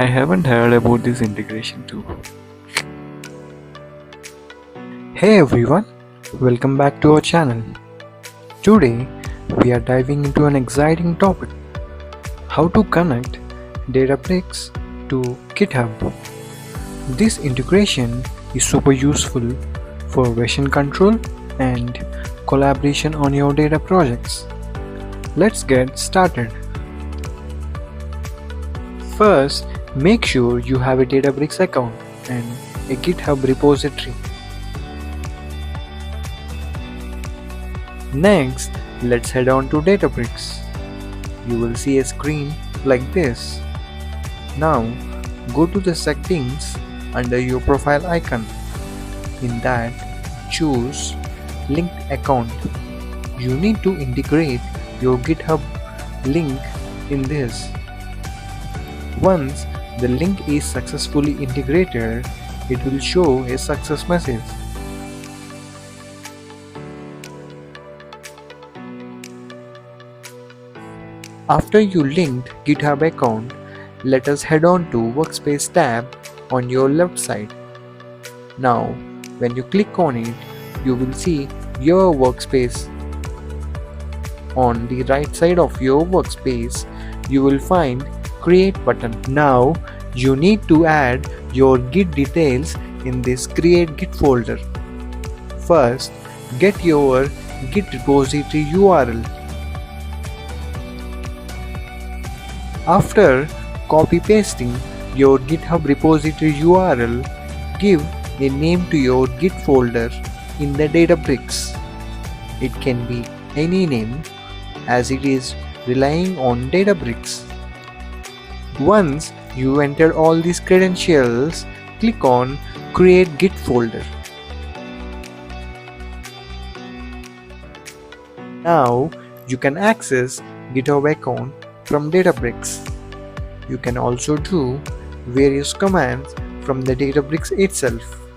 I haven't heard about this integration too. Hey everyone, welcome back to our channel. Today we are diving into an exciting topic: how to connect Databricks to GitHub. This integration is super useful for version control and collaboration on your data projects. Let's get started. First, make sure you have a Databricks account and a GitHub repository. Next, let's head on to Databricks. You will see a screen like this. Now, go to the settings under your profile icon. In that, choose Linked Account. You need to integrate your GitHub link in this. Once the link is successfully integrated, it will show a success message. After you linked GitHub account, let us head on to Workspace tab on your left side. Now, when you click on it, you will see your workspace. On the right side of your workspace, you will find Create button. Now, you need to add your Git details in this Create Git folder. First, get your Git repository URL. After copy-pasting your GitHub repository URL, give a name to your Git folder in the Databricks. It can be any name, as it is relying on Databricks. Once you enter all these credentials, click on Create Git folder. Now you can access GitHub account from Databricks. You can also do various commands from the Databricks itself.